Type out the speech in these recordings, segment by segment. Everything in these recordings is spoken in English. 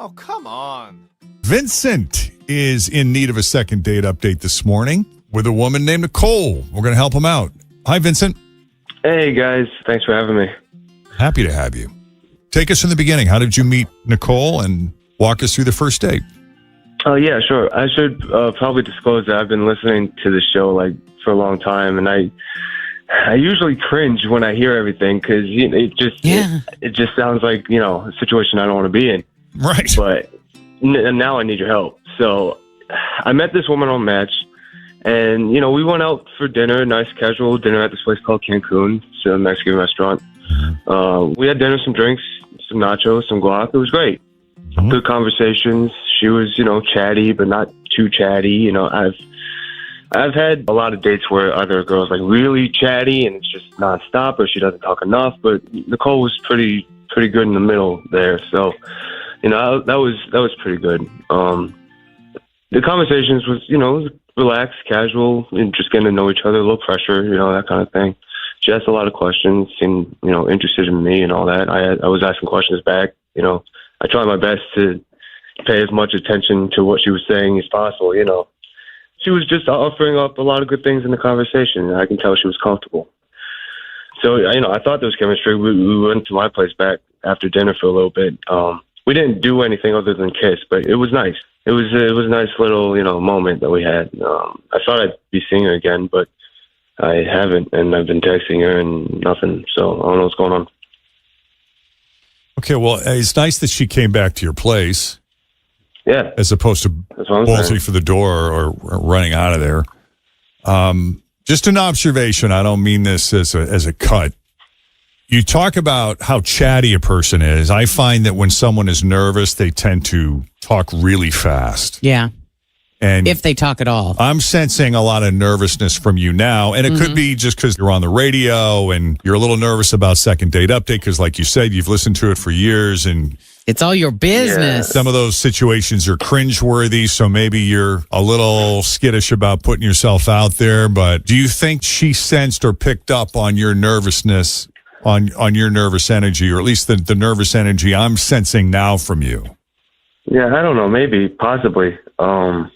Oh, come on. Vincent is in need of a second date update this morning with a woman named Nicole. We're going to help him out. Hi, Vincent. Hey, guys. Thanks for having me. Happy to have you. Take us from the beginning. How did you meet Nicole and walk us through the first date? Oh, yeah, sure. I should probably disclose that I've been listening to the show for a long time, and I usually cringe when I hear everything because it just sounds like, a situation I don't want to be in. Right. But now I need your help. So I met this woman on Match, and, we went out for dinner, nice casual dinner at this place called Cancun. It's a Mexican restaurant. We had dinner, some drinks, some nachos, some guac. It was great. Good conversations. She was, chatty, but not too chatty. I've had a lot of dates where other girls really chatty and it's just nonstop, or she doesn't talk enough. But Nicole was pretty good in the middle there. So, that was pretty good. The conversations was, relaxed, casual, and just getting to know each other, a little pressure, that kind of thing. She asked a lot of questions, seemed, interested in me and all that. I was asking questions back. I tried my best to pay as much attention to what she was saying as possible. She was just offering up a lot of good things in the conversation. I can tell she was comfortable. So, I thought there was chemistry. We went to my place back after dinner for a little bit. We didn't do anything other than kiss, but it was nice. It was a nice little, moment that we had. I thought I'd be seeing her again, but I haven't, and I've been texting her and nothing. So I don't know what's going on. Okay, well, it's nice that she came back to your place. Yeah. As opposed to bolting for the door or running out of there. Just an observation. I don't mean this as a cut. You talk about how chatty a person is. I find that when someone is nervous, they tend to talk really fast. Yeah. And if they talk at all. I'm sensing a lot of nervousness from you now. And it could be just because you're on the radio and you're a little nervous about second date update because, like you said, you've listened to it for years and it's all your business. Some of those situations are cringeworthy, so maybe you're a little skittish about putting yourself out there. But do you think she sensed or picked up on your nervousness, on your nervous energy, or at least the nervous energy I'm sensing now from you? Yeah, I don't know. Maybe, possibly. But,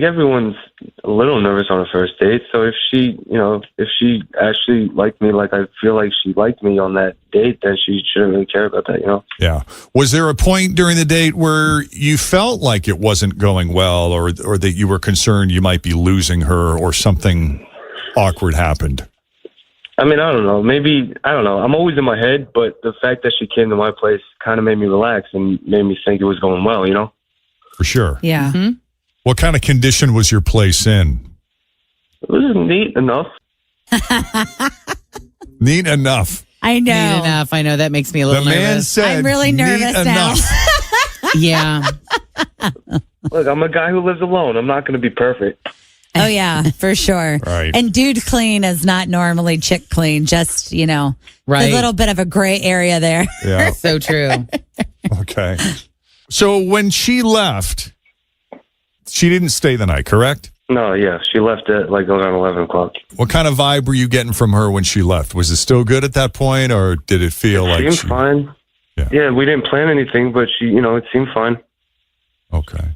everyone's a little nervous on a first date. So if she actually liked me like I feel like she liked me on that date, then she shouldn't really care about that, Yeah. Was there a point during the date where you felt like it wasn't going well or that you were concerned you might be losing her or something awkward happened? I mean, I don't know. Maybe, I don't know. I'm always in my head, but the fact that she came to my place kind of made me relax and made me think it was going well, For sure. Yeah. Mm-hmm. What kind of condition was your place in? It was neat enough. Neat enough. I know. Neat enough. I know. That makes me a little nervous. The man nervous. said, I'm really nervous now. Yeah. Look, I'm a guy who lives alone. I'm not going to be perfect. Oh, yeah, for sure. Right. And dude clean is not normally chick clean, just, Right. a little bit of a gray area there. Yeah. So true. Okay. So when she left, she didn't stay the night, correct? No, yeah. She left at around 11 o'clock. What kind of vibe were you getting from her when she left? Was it still good at that point, or did it feel like It seemed fine. Yeah, we didn't plan anything, but she, it seemed fine. Okay.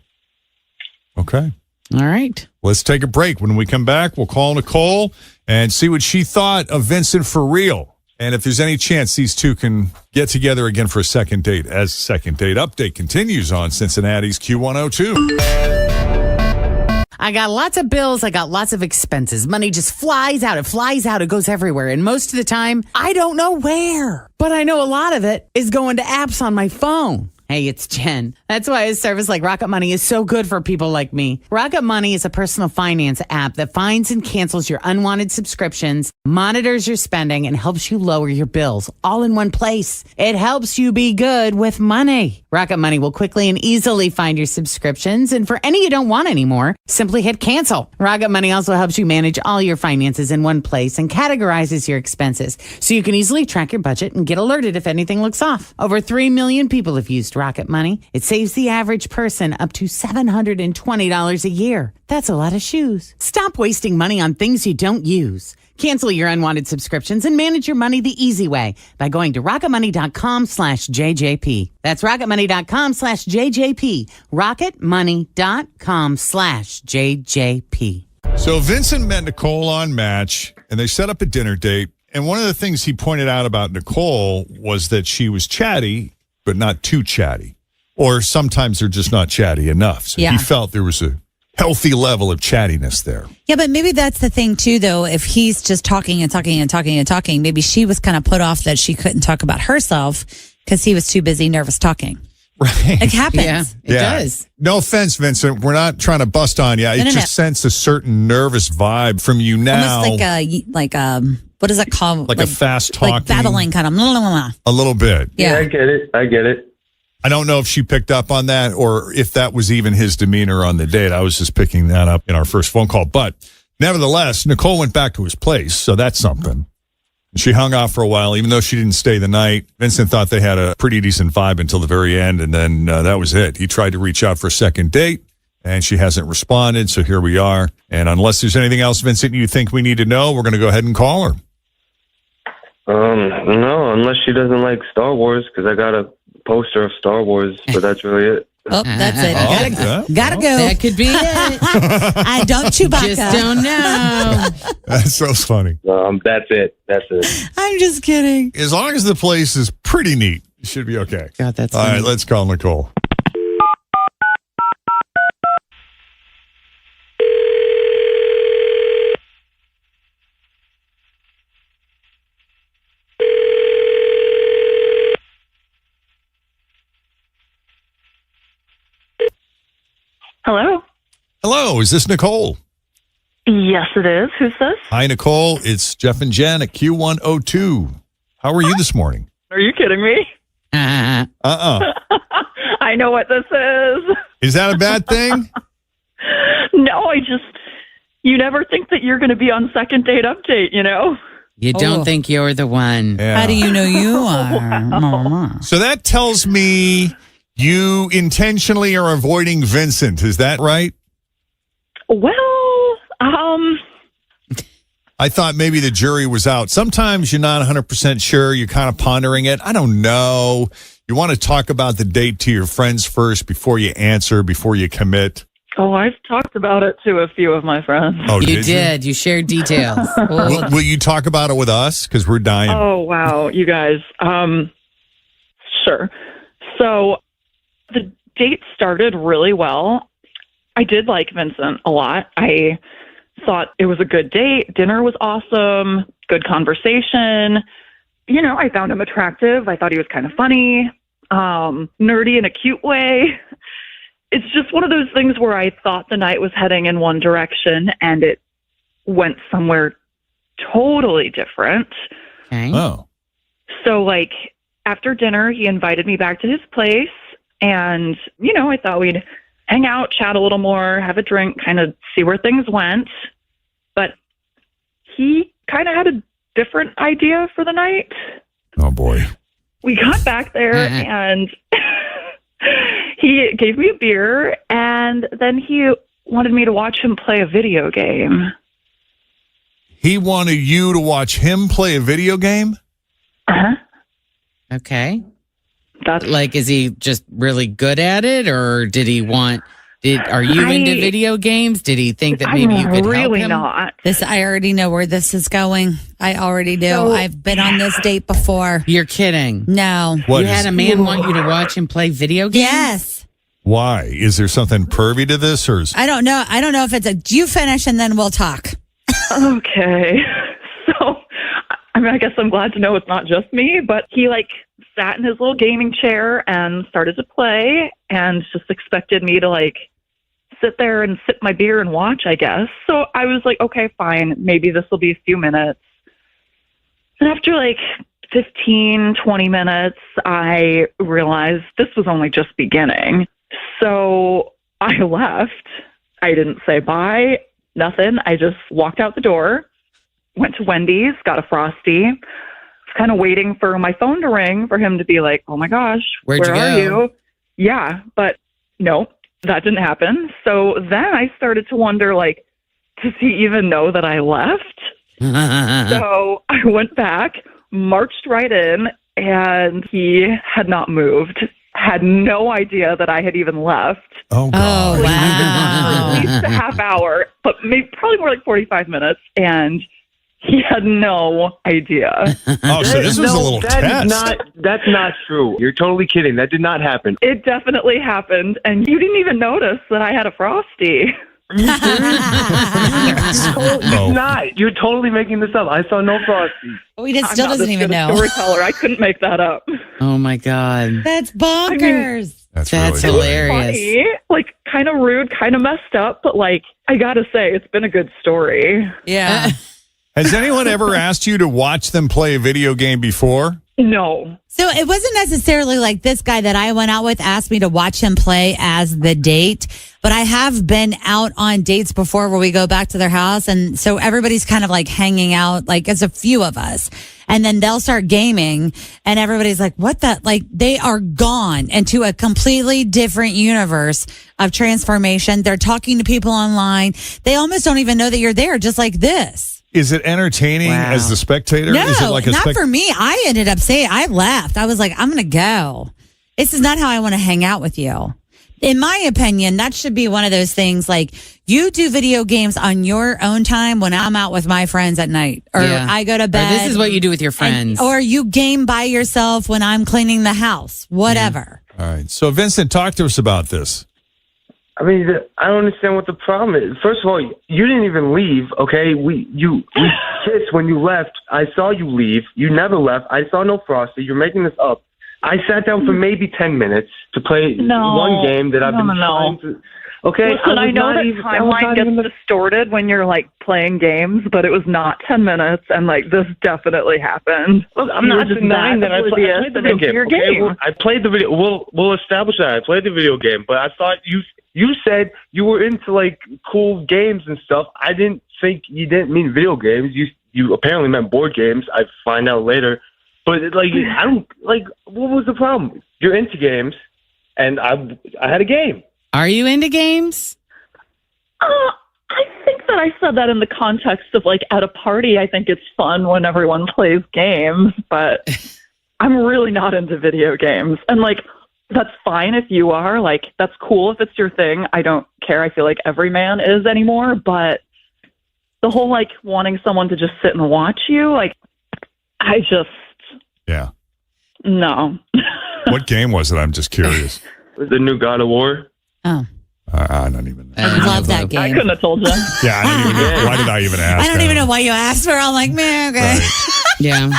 All right. Let's take a break. When we come back, we'll call Nicole and see what she thought of Vincent for real. And if there's any chance these two can get together again for a second date, as Second Date Update continues on Cincinnati's Q102. I got lots of bills. I got lots of expenses. Money just flies out. It flies out. It goes everywhere. And most of the time, I don't know where. But I know a lot of it is going to apps on my phone. Hey, it's Jenn. That's why a service like Rocket Money is so good for people like me. Rocket Money is a personal finance app that finds and cancels your unwanted subscriptions, monitors your spending, and helps you lower your bills all in one place. It helps you be good with money. Rocket Money will quickly and easily find your subscriptions, and for any you don't want anymore, simply hit cancel. Rocket Money also helps you manage all your finances in one place and categorizes your expenses so you can easily track your budget and get alerted if anything looks off. Over 3 million people have used Rocket Money, it saves the average person up to $720 a year. That's a lot of shoes. Stop wasting money on things you don't use. Cancel your unwanted subscriptions and manage your money the easy way by going to rocketmoney.com/JJP. That's rocketmoney.com/JJP. rocketmoney.com/JJP. So Vincent met Nicole on Match, and they set up a dinner date. And one of the things he pointed out about Nicole was that she was chatty, but not too chatty. Or sometimes they're just not chatty enough. So he felt there was a healthy level of chattiness there. Yeah, but maybe that's the thing too, though. If he's just talking and talking and talking and talking, maybe she was kind of put off that she couldn't talk about herself because he was too busy nervous talking. Right. It happens. Yeah, it does. No offense, Vincent. We're not trying to bust on you. I just sense a certain nervous vibe from you now. Almost like what is it called? Like a fast talking. Like babbling kind of. A little bit. Yeah, I get it. I don't know if she picked up on that or if that was even his demeanor on the date. I was just picking that up in our first phone call. But nevertheless, Nicole went back to his place, so that's something. She hung out for a while, even though she didn't stay the night. Vincent thought they had a pretty decent vibe until the very end, and then that was it. He tried to reach out for a second date, and she hasn't responded, so here we are. And unless there's anything else, Vincent, you think we need to know, we're going to go ahead and call her. No, unless she doesn't like Star Wars, because I got a poster of Star Wars, but that's really it. Oh, that's it. Gotta go. That could be it. I don't Chewbacca. Just don't know. That's so funny. That's it. I'm just kidding. As long as the place is pretty neat, it should be okay. God, that's all funny. right, let's call Nicole. Hello? Hello, is this Nicole? Yes, it is. Who's this? Hi, Nicole. It's Jeff and Jen at Q102. How are you this morning? Are you kidding me? Uh-uh. I know what this is. Is that a bad thing? No, you never think that you're going to be on second date update, you know? You don't think you're the one. Yeah. How do you know you are? So that tells me you intentionally are avoiding Vincent. Is that right? Well, I thought maybe the jury was out. Sometimes you're not 100% sure. You're kind of pondering it. I don't know. You want to talk about the date to your friends first before you answer, before you commit. Oh, I've talked about it to a few of my friends. Oh, You did. You shared details. Will you talk about it with us? Because we're dying. Oh, wow, you guys. Sure. So the date started really well. I did like Vincent a lot. I thought it was a good date. Dinner was awesome. Good conversation. You know, I found him attractive. I thought he was kind of funny, nerdy in a cute way. It's just one of those things where I thought the night was heading in one direction and it went somewhere totally different. Okay. Oh. So, like, after dinner, he invited me back to his place. And, you know, I thought we'd hang out, chat a little more, have a drink, kind of see where things went. But he kind of had a different idea for the night. Oh, boy. We got back there and he gave me a beer, and then he wanted me to watch him play a video game. He wanted you to watch him play a video game? Uh-huh. Okay. That's Like, is he just really good at it, or did he want? Are you into video games? Did he think that maybe you could help really him? not. I already know where this is going. I already do. So- I've been on this date before. You're kidding. No. What You is- had a man want you to watch him play video games? Yes. Why? Is there something pervy to this? Or is, I don't know. I don't know if it's you finish and then we'll talk. Okay. So, I mean, I guess I'm glad to know it's not just me, but he sat in his little gaming chair and started to play and just expected me to sit there and sip my beer and watch, I guess. So I was like, okay, fine. Maybe this will be a few minutes. And after 15, 20 minutes, I realized this was only just beginning. So I left. I didn't say bye, nothing. I just walked out the door, went to Wendy's, got a Frosty. Was kind of waiting for my phone to ring for him to be like, oh my gosh, Where'd you where are go? you? yeah, but no, that didn't happen. So then I started to wonder, like, does he even know that I left? So I went back, marched right in, and he had not moved. Had no idea that I had even left. Oh, God. Oh, For wow. at least a half hour, but maybe probably more like 45 minutes. And he had no idea. Oh, so this was a little test. That's not true. You're totally kidding. That did not happen. It definitely happened. And you didn't even notice that I had a Frosty. You're not. You're totally making this up. I saw no Frosty. We just still I'm not doesn't this even good a know. storyteller. I couldn't make that up. Oh my God. That's bonkers. That's That's really funny. hilarious. Funny, like kind of rude, kind of messed up, but like I gotta say, it's been a good story. Yeah. Has anyone ever asked you to watch them play a video game before? No. So it wasn't necessarily like this guy that I went out with asked me to watch him play as the date, but I have been out on dates before where we go back to their house. And so everybody's kind of like hanging out, like it's a few of us. And then they'll start gaming and everybody's like, what the? Like they are gone into a completely different universe of transformation. They're talking to people online. They almost don't even know that you're there, just like this. Is it entertaining Wow. as the spectator? No, Is it like a not for me. I ended up saying, I left. I was like, I'm going to go. This is not how I want to hang out with you. In my opinion, that should be one of those things like you do video games on your own time when I'm out with my friends at night or Yeah. I go to Or bed. this is what you do with your friends. or you game by yourself when I'm cleaning the house, whatever. All right. So, Vincent, talk to us about this. I mean, I don't understand what the problem is. First of all, you didn't even leave, okay? We kissed when you left. I saw you leave. You never left. I saw no Frosty. You're making this up. I sat down for maybe 10 minutes to play one game that I've been trying to... Okay, Listen, I know that timeline gets distorted when you're like playing games, but it was not 10 minutes, and like this definitely happened. Look, I'm not denying that I played the video game. Your Okay? game. Well, I played the video. We'll establish that I played the video game, but I thought you said you were into like cool games and stuff. I didn't think you didn't mean video games. You apparently meant board games. I find out later, but like I don't like. What was the problem? You're into games, and I had a game. Are you into games? I think that I said that in the context of like at a party. I think it's fun when everyone plays games, but I'm really not into video games. And like, that's fine if you are. Like, that's cool if it's your thing. I don't care. I feel like every man is anymore. But the whole like wanting someone to just sit and watch you, like, I just Yeah. no. What game was it? I'm just curious. The new God of War. Oh, I don't even know. I love that I game. couldn't have told you. Yeah, I don't even know. Why did I even ask? I don't even know why you asked for it. I'm like, man, okay. Right. Yeah.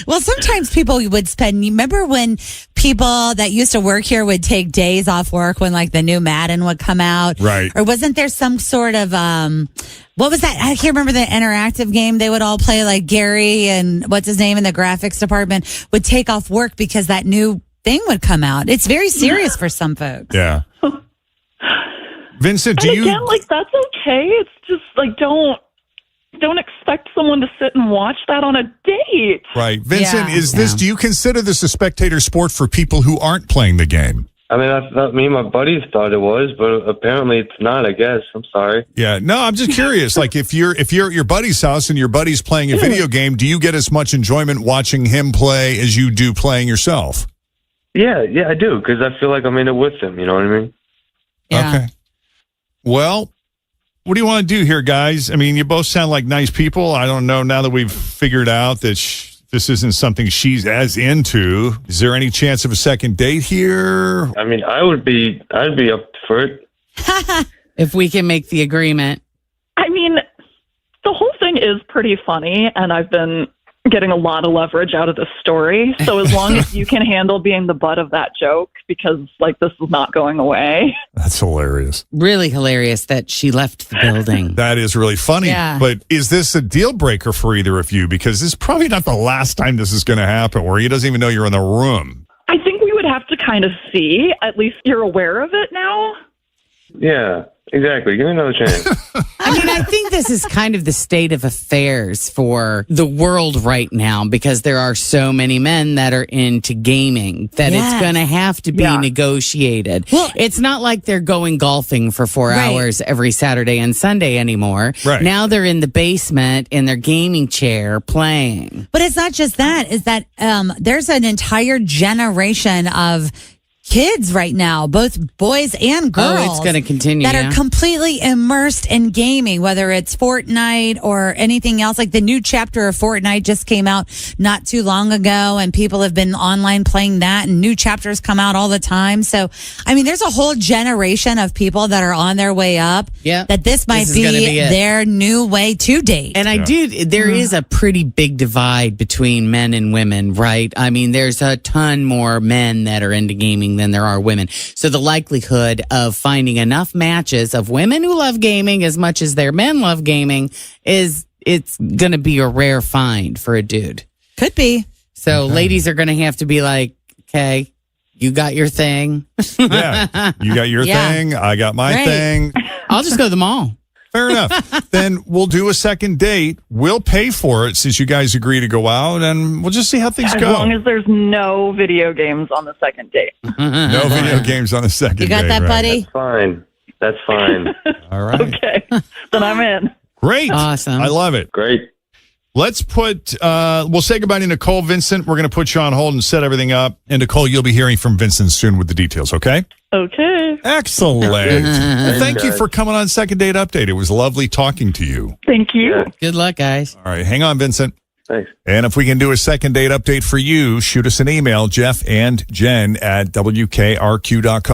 Well, sometimes people would spend, you remember when people that used to work here would take days off work when like the new Madden would come out? Right. Or wasn't there some sort of, what was that? I can't remember the interactive game they would all play, like Gary and what's his name in the graphics department would take off work because that new thing would come out. It's very serious for some folks. Yeah. Vincent, do And you? again, like that's okay. It's just like don't expect someone to sit and watch that on a date. Right, Vincent. Yeah. Is this? Yeah. Do you consider this a spectator sport for people who aren't playing the game? I mean, I thought me and my buddies thought it was, but apparently it's not. I guess. I'm sorry. Yeah. No, I'm just curious. Like, if you're at your buddy's house and your buddy's playing a video game, do you get as much enjoyment watching him play as you do playing yourself? Yeah, I do because I feel like I'm in it with them. You know what I mean? Yeah. Okay. Well, what do you want to do here, guys? I mean, you both sound like nice people. I don't know. Now that we've figured out that this isn't something she's as into, is there any chance of a second date here? I mean, I'd be up for it. If we can make the agreement. I mean, the whole thing is pretty funny, and I've been getting a lot of leverage out of this story. So as long as you can handle being the butt of that joke, because like this is not going away. That's hilarious. Really hilarious that she left the building. That is really funny. Yeah. But is this a deal breaker for either of you? Because this is probably not the last time this is going to happen, where he doesn't even know you're in the room. I think we would have to kind of see. At least you're aware of it now. Yeah, exactly. Give me another chance. I mean, I think this is kind of the state of affairs for the world right now because there are so many men that are into gaming that it's going to have to be negotiated. Well, it's not like they're going golfing for 4 hours every Saturday and Sunday anymore. Right. Now they're in the basement in their gaming chair playing. But it's not just that. Is that there's an entire generation of kids right now, both boys and girls. Oh, it's going to continue. That are completely immersed in gaming, whether it's Fortnite or anything else. Like the new chapter of Fortnite just came out not too long ago, and people have been online playing that, and new chapters come out all the time. So, I mean, there's a whole generation of people that are on their way up. Yeah, that this might be their new way to date. And there is a pretty big divide between men and women, right? I mean, there's a ton more men that are into gaming than there are women. So the likelihood of finding enough matches of women who love gaming as much as their men love gaming it's going to be a rare find for a dude. Could be. So ladies are going to have to be like, okay, you got your thing. Yeah, you got your thing. I got my thing. I'll just go to the mall. Fair enough. Then we'll do a second date. We'll pay for it since you guys agree to go out, and we'll just see how things go. As long as there's no video games on the second date. No video games on the second date. You got that, buddy? That's fine. That's fine. All right. Okay. Then I'm in. Great. Awesome. I love it. Great. Let's we'll say goodbye to Nicole. Vincent, we're going to put you on hold and set everything up. And Nicole, you'll be hearing from Vincent soon with the details, okay? Okay. Excellent. Thank you for coming on Second Date Update. It was lovely talking to you. Thank you. Good luck, guys. All right. Hang on, Vincent. Thanks. And if we can do a second date update for you, shoot us an email, Jeff and Jen at WKRQ.com.